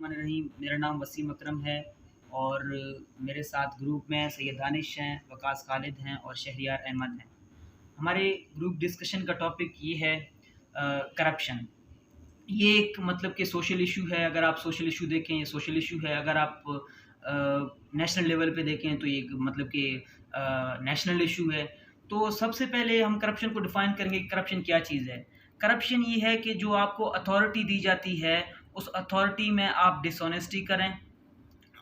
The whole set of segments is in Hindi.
रहीम, मेरा नाम वसीम अकरम है और मेरे साथ ग्रुप में सैयद दानिश हैं, वकास खालिद हैं और शहरियार अहमद हैं। हमारे ग्रुप डिस्कशन का टॉपिक ये है करप्शन। ये एक मतलब कि सोशल इशू है। अगर आप सोशल इशू देखें, ये सोशल इशू है। अगर आप नेशनल लेवल पे देखें तो ये एक मतलब कि नेशनल इशू है। तो सबसे पहले हम करप्शन को डिफ़ाइन करेंगे कि करप्शन क्या चीज़ है। करप्शन ये है कि जो आपको अथॉरिटी दी जाती है, उस अथॉरिटी में आप डिसऑनेस्टी करें,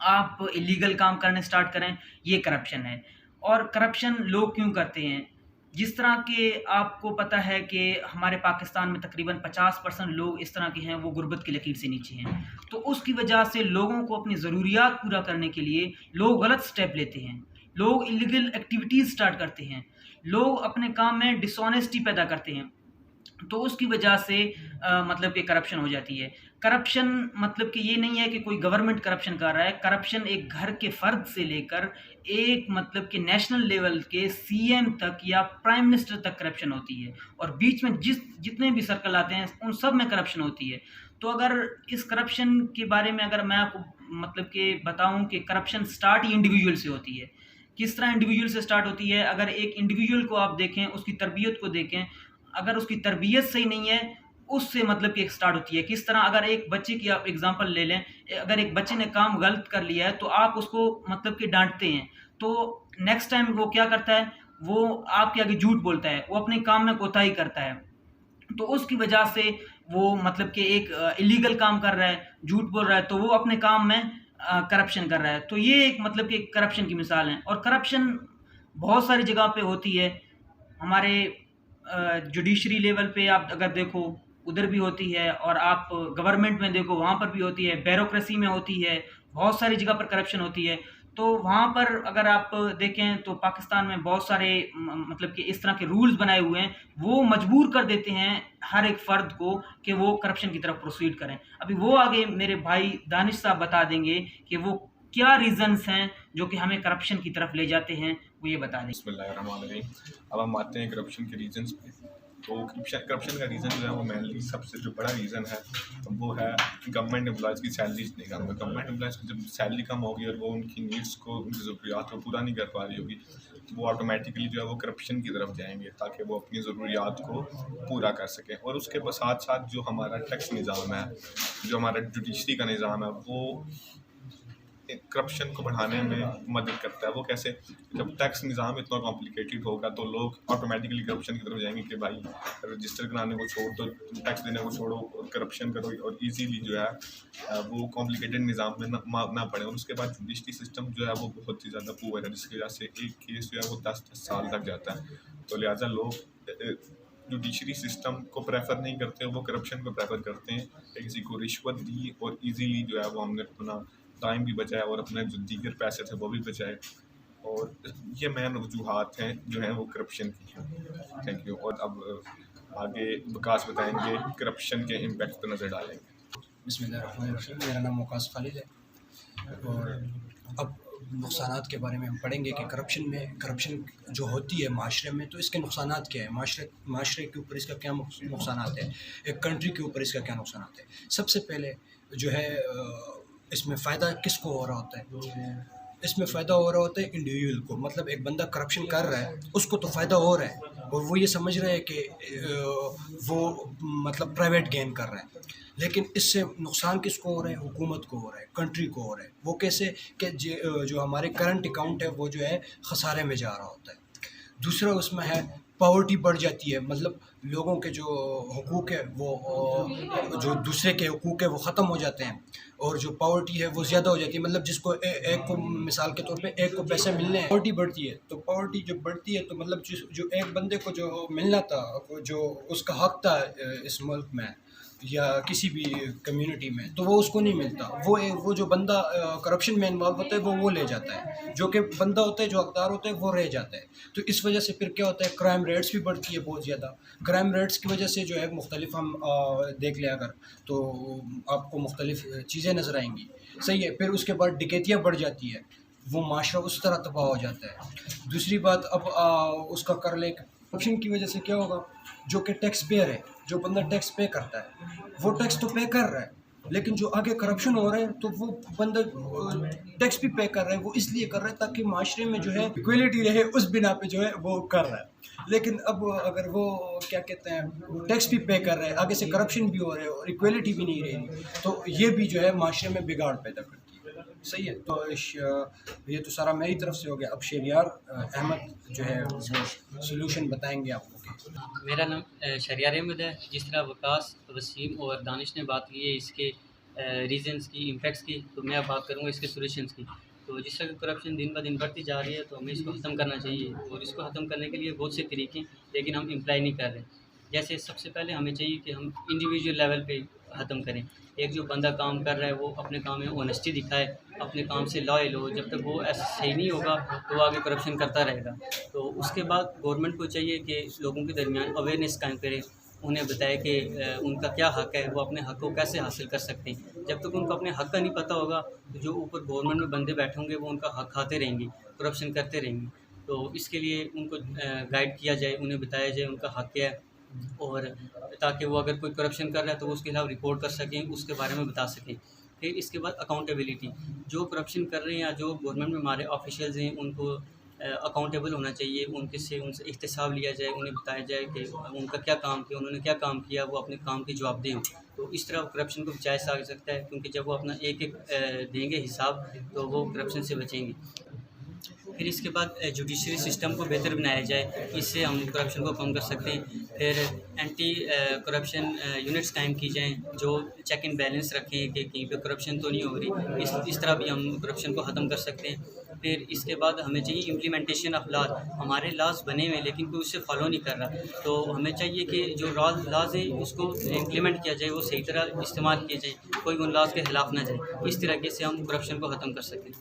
आप इलीगल काम करने स्टार्ट करें, ये करप्शन है। और करप्शन लोग क्यों करते हैं? जिस तरह के आपको पता है कि हमारे पाकिस्तान में तकरीबन 50% लोग इस तरह के हैं, वो गुर्बत की लकीर से नीचे हैं। तो उसकी वजह से लोगों को अपनी ज़रूरियात पूरा करने के लिए लोग गलत स्टेप लेते हैं। लोग इलीगल एक्टिविटीज़ स्टार्ट करते हैं। लोग अपने काम में डिसऑनेस्टी पैदा करते हैं। तो उसकी वजह से मतलब कि करप्शन हो जाती है। करप्शन मतलब कि ये नहीं है कि कोई गवर्नमेंट करप्शन कर रहा है। करप्शन एक घर के फ़र्द से लेकर एक मतलब कि नेशनल लेवल के सीएम तक या प्राइम मिनिस्टर तक करप्शन होती है और बीच में जितने भी सर्कल आते हैं, उन सब में करप्शन होती है। तो अगर इस करप्शन के बारे में अगर मैं आपको मतलब कि बताऊँ कि करप्शन स्टार्ट ही इंडिविजुअल से होती है। किस तरह इंडिविजुअल से स्टार्ट होती है? अगर एक इंडिविजुअल को आप देखें, उसकी तरबियत को देखें, अगर उसकी तरबियत सही नहीं है, उससे मतलब कि एक स्टार्ट होती है। किस तरह अगर एक बच्चे की आप एग्ज़ाम्पल ले लें, अगर एक बच्चे ने काम गलत कर लिया है, तो आप उसको मतलब कि डाँटते हैं। तो नेक्स्ट टाइम वो क्या करता है, वो आपके आगे झूठ बोलता है, वो अपने काम में कोताही करता है। तो उसकी वजह से वो मतलब कि एक इलीगल काम कर रहा है, झूठ बोल रहा है, तो वो अपने काम में करप्शन कर रहा है। तो ये एक मतलब कि करप्शन की मिसाल है और करप्शन बहुत सारी जगह पे होती है। हमारे जुडिशरी लेवल पे आप अगर देखो, उधर भी होती है और आप गवर्नमेंट में देखो, वहाँ पर भी होती है, ब्यूरोक्रेसी में होती है, बहुत सारी जगह पर करप्शन होती है। तो वहाँ पर अगर आप देखें तो पाकिस्तान में बहुत सारे मतलब कि इस तरह के रूल्स बनाए हुए हैं, वो मजबूर कर देते हैं हर एक फ़र्द को कि वो करप्शन की तरफ प्रोसीड करें। अभी वो आगे मेरे भाई दानिश साहब बता देंगे कि वो क्या रीज़न्स हैं जो कि हमें करप्शन की तरफ ले जाते हैं, वो ये बता दें। बिस्मिल्लाहिर्रहमानिर्रहीम। अब हम आते हैं करप्शन के रीजंस पे। तो करप्शन का रीज़न जो है वो मेनली सबसे जो बड़ा रीज़न है वो है गवर्नमेंट एम्प्लॉयज़ की सैलरीज नहीं कम। गवर्नमेंट एम्प्लॉयज़ की जब सैलरी कम होगी और वो उनकी नीड्स को, उनकी ज़रूरियात को पूरा नहीं कर पा रही होगी, तो वो ऑटोमेटिकली जो है वो करप्शन की तरफ जाएंगे ताकि वो अपनी ज़रूरियात को पूरा कर सकें। और उसके साथ साथ जो हमारा टैक्स निज़ाम है, जो हमारा जुडिशरी का निज़ाम है, वो करप्शन को बढ़ाने में मदद करता है। वो कैसे? जब टैक्स निज़ाम इतना कॉम्प्लिकेटेड होगा तो लोग ऑटोमेटिकली करप्शन की तरफ जाएंगे कि भाई रजिस्टर कराने को छोड़ दो, टैक्स देने को छोड़ो और करप्शन करो और इजीली जो है वो कॉम्प्लिकेटेड निज़ाम में ना पड़े। और उसके बाद जुडिशरी सिस्टम जो है वो बहुत ही ज़्यादा पुअर है, जिसकी वजह से एक केस जो है वो 10-10 साल तक जाता है। तो लिहाजा लोग जुडिशरी सिस्टम को प्रेफर नहीं करते, वो करप्शन को प्रेफर करते हैं कि किसी को रिश्वत दी और इजीली जो है वो हमने अपना टाइम भी बचाया और अपने जो दीगर पैसे थे वो भी बचाए। और ये मेन वजूहात हैं जो हैं वो करप्शन की हैं। Thank you. और अब आगे विकास बताएंगे करप्शन के इम्पैक्ट पर नज़र डालेंगे। बिस्मिल्लाहिर्रहमानिर्रहीम। मेरा नाम वकास खालिद है और अब नुकसानात के बारे में हम पढ़ेंगे कि करप्शन जो होती है माशरे में, तो इसके नुकसानात क्या है, माशरे के ऊपर इसका क्या नुकसानात है, एक कंट्री के ऊपर इसका क्या नुकसानात है। सबसे पहले जो है इसमें फ़ायदा किसको हो रहा होता है? इसमें फ़ायदा हो रहा होता है इंडिविजुअल को। मतलब एक बंदा करप्शन कर रहा है, उसको तो फ़ायदा हो रहा है और वो ये समझ रहा है कि वो मतलब प्राइवेट गेन कर रहा है। लेकिन इससे नुकसान किसको हो रहा है? हुकूमत को हो रहा है, कंट्री को हो रहा है। वो कैसे? कि जो हमारे करंट अकाउंट है वो जो है खसारे में जा रहा होता है। दूसरा उसमें है पॉवर्टी बढ़ जाती है। मतलब लोगों के जो हुकूक है वो जो दूसरे के हुकूक है वो ख़त्म हो जाते हैं और जो पॉवर्टी है वो ज़्यादा हो जाती है। मतलब जिसको एक को मिसाल के तौर पे एक को पैसे मिलने हैं, पॉवर्टी बढ़ती है। तो पॉवर्टी जब बढ़ती है तो मतलब जो एक बंदे को जो मिलना था, जो उसका हक था इस मुल्क में या किसी भी कम्युनिटी में, तो वो उसको नहीं मिलता। वो जो बंदा करप्शन में इन्वॉल्व होता है वो ले जाता है, जो कि बंदा होता है, जो हकदार होता है वो रह जाता है। तो इस वजह से फिर क्या होता है, क्राइम रेट्स भी बढ़ती है बहुत ज़्यादा। क्राइम रेट्स की वजह से जो है मुख्तलिफ हम देख लें अगर, तो आपको मुख्तलिफ चीज़ें नज़र आएंगी। सही है। फिर उसके बाद डकैतियाँ बढ़ जाती है, वो माशरा उस तरह तबाह हो जाता है। दूसरी बात अब उसका कर ले, करप्शन की वजह से क्या होगा, जो कि टैक्स पेयर है, जो बंदा टैक्स पे करता है वो टैक्स तो पे कर रहा है, लेकिन जो आगे करप्शन हो रहा है तो वो बंदा टैक्स भी पे कर रहा है, वो इसलिए कर रहा है ताकि माशरे में जो है इक्वलिटी रहे, उस बिना पे जो है वो कर रहा है। लेकिन अब अगर वो क्या कहते हैं टैक्स भी पे कर रहा है, आगे से करप्शन भी हो रहा है और इक्वलिटी भी नहीं रही, तो ये भी जो है माशरे में बिगाड़ पैदा करती है। सही है, तो ये तो सारा मेरी तरफ से हो गया। अब शहरियार अहमद जो है वो सोल्यूशन बताएंगे आपको। मेरा नाम शहरियार अहमद है। जिस तरह वकास, वसीम और दानिश ने बात की है इसके रीजंस की, इम्पैक्ट्स की, तो मैं अब बात करूँगा इसके सॉल्यूशंस की। तो जिस तरह करप्शन दिन ब दिन बढ़ती जा रही है तो हमें इसको ख़त्म करना चाहिए, और इसको ख़त्म करने के लिए बहुत से तरीके, लेकिन हम इम्प्लाई नहीं कर रहे। जैसे सबसे पहले हमें चाहिए कि हम इंडिविजुअल लेवल पे ख़त्म करें। एक जो बंदा काम कर रहा है वो अपने काम में ऑनेस्टी दिखाए, अपने काम से लॉयल हो। जब तक वो ऐसा सही नहीं होगा तो वो आगे करप्शन करता रहेगा। तो उसके बाद गवर्नमेंट को चाहिए कि लोगों के दरमियान अवेयरनेस कायम करे, उन्हें बताए कि उनका क्या हक़ है, वो अपने हक़ को कैसे हासिल कर सकते हैं। जब तक उनको अपने हक़ का नहीं पता होगा तो जो ऊपर गवर्नमेंट में बंदे बैठे होंगे वो उनका हक़ खाते रहेंगे, करप्शन करते रहेंगे। तो इसके लिए उनको गाइड किया जाए, उन्हें बताया जाए उनका हक़ क्या है, और ताकि वो अगर कोई करप्शन कर रहा है तो वो उसके खिलाफ रिपोर्ट कर सकें, उसके बारे में बता सकें। फिर इसके बाद अकाउंटेबिलिटी, जो करप्शन कर रहे हैं या जो गवर्नमेंट में हमारे ऑफिशियल्स हैं उनको अकाउंटेबल होना चाहिए। उनसे एहतसाब लिया जाए, उन्हें बताया जाए कि उनका क्या काम किया, उन्होंने क्या काम किया, वो अपने काम की जवाबदेह हों। तो इस तरह करप्शन को बचाया जा सकता है, क्योंकि जब वो अपना एक एक देंगे हिसाब तो वो करप्शन से बचेंगे। फिर इसके बाद जुडिशरी सिस्टम को बेहतर बनाया जाए, इससे हम करप्शन को कम कर सकते हैं। फिर एंटी करप्शन यूनिट्स कायम की जाएँ जो चेक एंड बैलेंस रखें कि कहीं पे करप्शन तो नहीं हो रही। इस तरह भी हम करप्शन को ख़त्म कर सकते हैं। फिर इसके बाद हमें चाहिए इम्प्लीमेंटेशन ऑफ लॉज। हमारे लॉज बने हुए हैं लेकिन कोई उससे फॉलो नहीं कर रहा, तो हमें चाहिए कि जो लॉज है उसको इम्प्लीमेंट किया जाए, वो सही तरह इस्तेमाल किए जाए, कोई उन लॉज के खिलाफ ना जाए। इस तरीके से हम करप्शन को ख़त्म कर सकें।